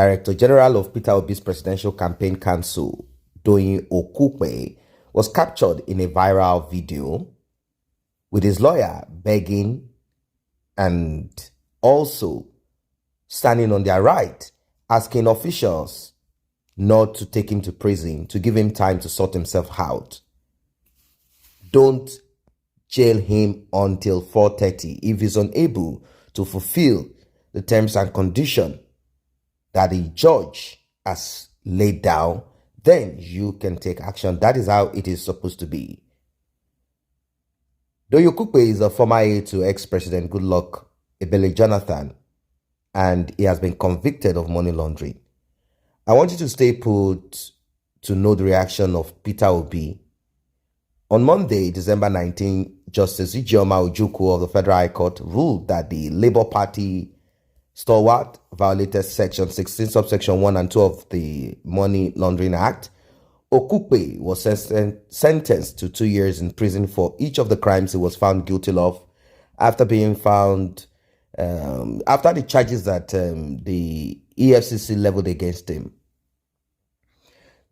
Director General of Peter Obi's Presidential Campaign Council, Doyin Okupe, was captured in a viral video with his lawyer begging and also standing on their right, asking officials not to take him to prison, to give him time to sort himself out. Don't jail him until 4:30. If he's unable to fulfill the terms and conditions that the judge has laid down, then you can take action. That is how it is supposed to be. Doyin Okupe is a former aide to ex-President Goodluck Ebele Jonathan, and he has been convicted of money laundering. I want you to stay put to know the reaction of Peter Obi. On Monday, December 19, Justice Ijeoma Ojukwu of the Federal High Court ruled that the Labour Party stalwart violated Section 16, subsection 1 and 2 of the Money Laundering Act. Okupe was sentenced to 2 years in prison for each of the crimes he was found guilty of after being found, after the charges that the Efcc leveled against him.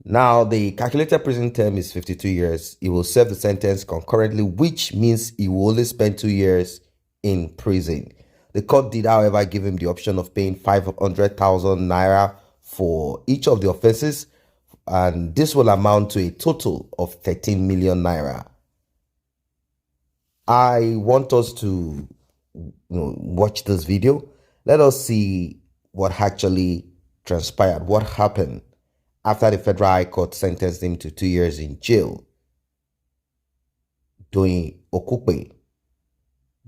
Now, the calculated prison term is 52 years. He will serve the sentence concurrently, which means he will only spend 2 years in prison. The court did, however, give him the option of paying 500,000 naira for each of the offenses, and this will amount to a total of 13 million naira. I want us to watch this video. Let us see what actually transpired, what happened after the Federal High Court sentenced him to 2 years in jail. Doyin Okupe,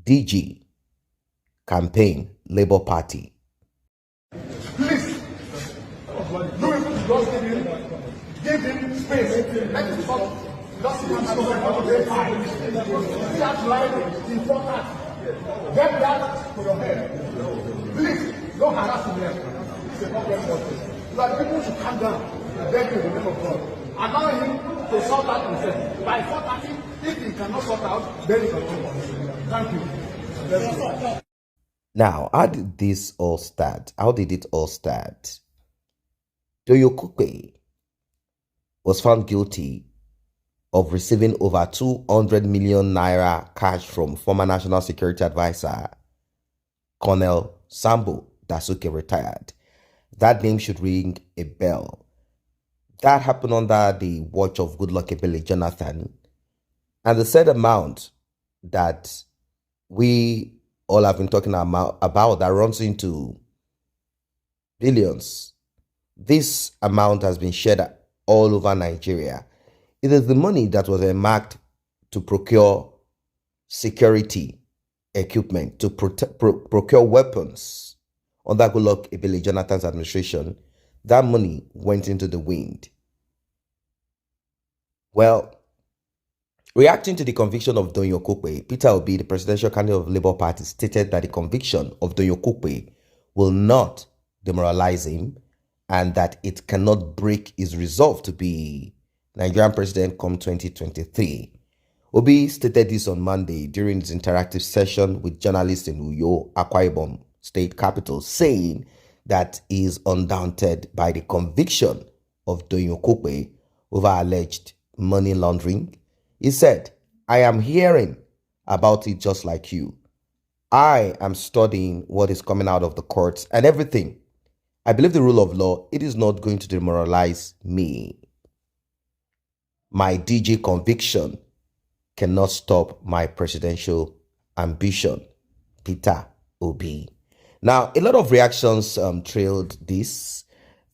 DG, Campaign, Labour Party. Please, give him space. Let him talk. Just that line is important. Get that to your head. Please, don't harass him here. It's a problem for you. That people should calm down. Beg you in the name of God. Allow him to sort out himself. By 4:30, if he cannot sort out, then he can come on. Thank you. Now, how did this all start? How did it all start? Doyin Okupe was found guilty of receiving over 200 million naira cash from former National Security Advisor Colonel Sambo Dasuki, retired. That name should ring a bell. That happened under the watch of Goodluck Ebele Jonathan, and the said amount that we all have been talking about that runs into billions. This amount has been shared all over Nigeria. It is the money that was earmarked to procure security equipment, to procure weapons under Goodluck Ebele Jonathan's administration. That money went into the wind. Well, reacting to the conviction of Doyin Okupe, Peter Obi, the presidential candidate of the Labour Party, stated that the conviction of Doyin Okupe will not demoralize him and that it cannot break his resolve to be Nigerian president come 2023. Obi stated this on Monday during his interactive session with journalists in Uyo, Akwa Ibom State Capital, saying that he is undaunted by the conviction of Doyin Okupe over alleged money laundering. He said, "I am hearing about it just like you. I am studying what is coming out of the courts and everything. I believe the rule of law. It is not going to demoralize me. My DG conviction cannot stop my presidential ambition." Peter Obi. Now, a lot of reactions trailed this.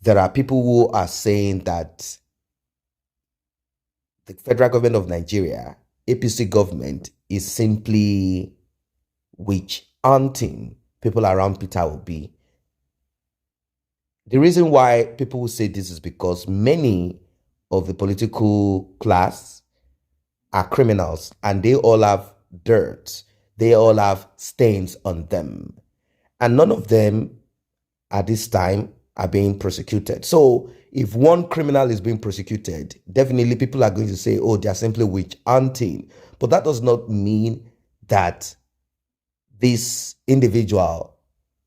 There are people who are saying that the federal government of Nigeria, APC government, is simply witch hunting people around Peter Obi. The reason why people will say this is because many of the political class are criminals and they all have dirt. They all have stains on them. And none of them at this time are being prosecuted. So if one criminal is being prosecuted, definitely people are going to say, oh, they are simply witch hunting. But that does not mean that this individual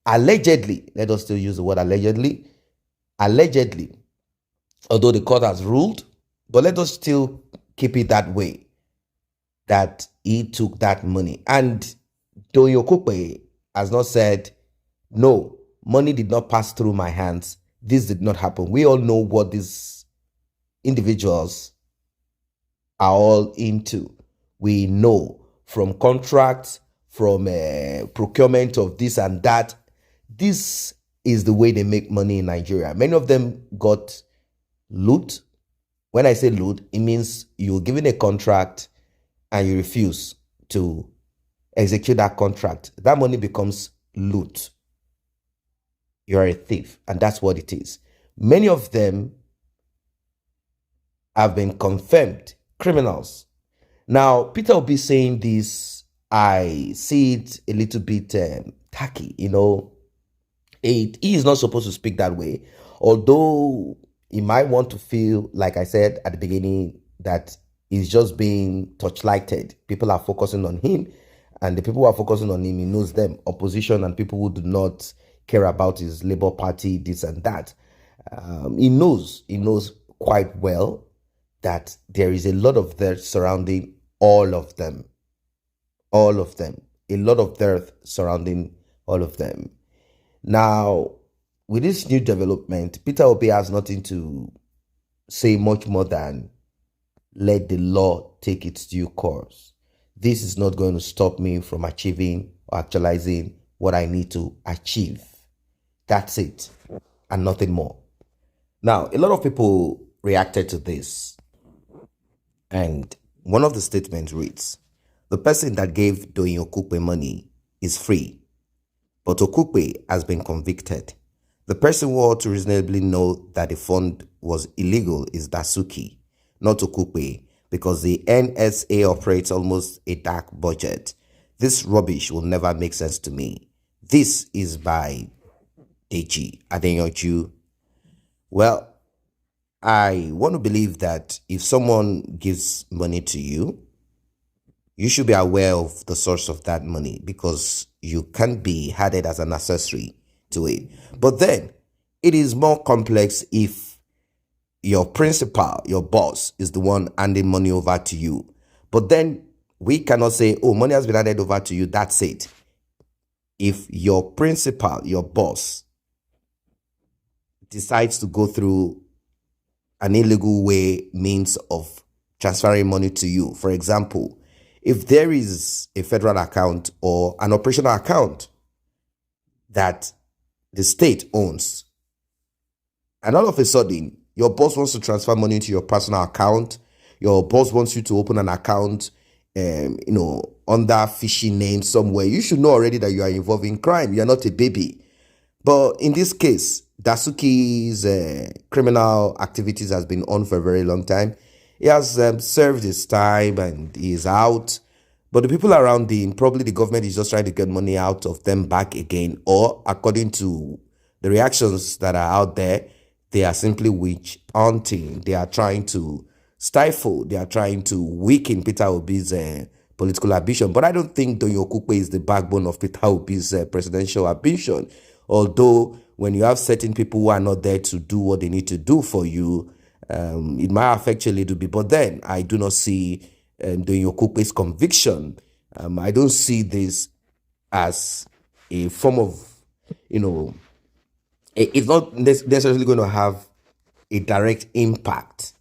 allegedly, let us still use the word allegedly, allegedly, although the court has ruled, but let us still keep it that way, that he took that money. And Doyin Okupe has not said, no, money did not pass through my hands. This did not happen. We all know what these individuals are all into. We know from contracts, from procurement of this and that. This is the way they make money in Nigeria. Many of them got loot. When I say loot, it means you're given a contract and you refuse to execute that contract. That money becomes loot. You're a thief, and that's what it is. Many of them have been confirmed criminals. Now, Peter will be saying this. I see it a little bit tacky, He is not supposed to speak that way, although he might want to feel, like I said at the beginning, that he's just being touchlighted. People are focusing on him, and the people who are focusing on him, he knows them, opposition and people who do not care about his Labour Party, this and that. He knows quite well that there is a lot of dirt surrounding all of them. A lot of dirt surrounding all of them. Now, with this new development, Peter Obi has nothing to say much more than let the law take its due course. This is not going to stop me from achieving or actualizing what I need to achieve. That's it, and nothing more. Now, a lot of people reacted to this, and one of the statements reads, the person that gave Doyin Okupe money is free, but Okupe has been convicted. The person who ought to reasonably know that the fund was illegal is Dasuki, not Okupe, because the NSA operates almost a dark budget. This rubbish will never make sense to me. This is by Deji Adeyanju. Well, I want to believe that if someone gives money to you, you should be aware of the source of that money, because you can't be added as an accessory to it. But then it is more complex if your principal, your boss, is the one handing money over to you. But then we cannot say, oh, money has been handed over to you, that's it. If your principal, your boss, decides to go through an illegal means of transferring money to you, for example, if there is a federal account or an operational account that the state owns, and all of a sudden your boss wants to transfer money to your personal account, your boss wants you to open an account, under fishy name somewhere, you should know already that you are involved in crime. You are not a baby. But in this case, Dasuki's criminal activities has been on for a very long time. He has served his time and he is out. But the people around him, probably the government is just trying to get money out of them back again. Or according to the reactions that are out there, they are simply witch hunting. They are trying to stifle. They are trying to weaken Peter Obi's political ambition. But I don't think Doyin Okupe is the backbone of Peter Obi's presidential ambition. Although when you have certain people who are not there to do what they need to do for you, it might affect you a little bit. But then I do not see Doyin Okupe's conviction. I don't see this as a form of, it's not necessarily going to have a direct impact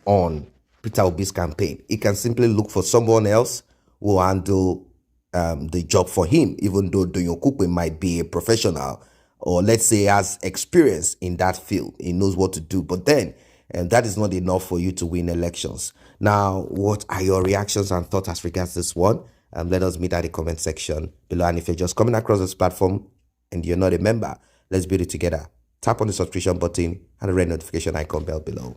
on Peter Obi's campaign. He can simply look for someone else who will handle the job for him, even though Doyin Okupe might be a professional, or let's say has experience in that field. He knows what to do. But then that is not enough for you to win elections. Now, what are your reactions and thoughts as regards this one? Let us meet at the comment section below. And if you're just coming across this platform and you're not a member, let's build it together. Tap on the subscription button and the red notification icon bell below.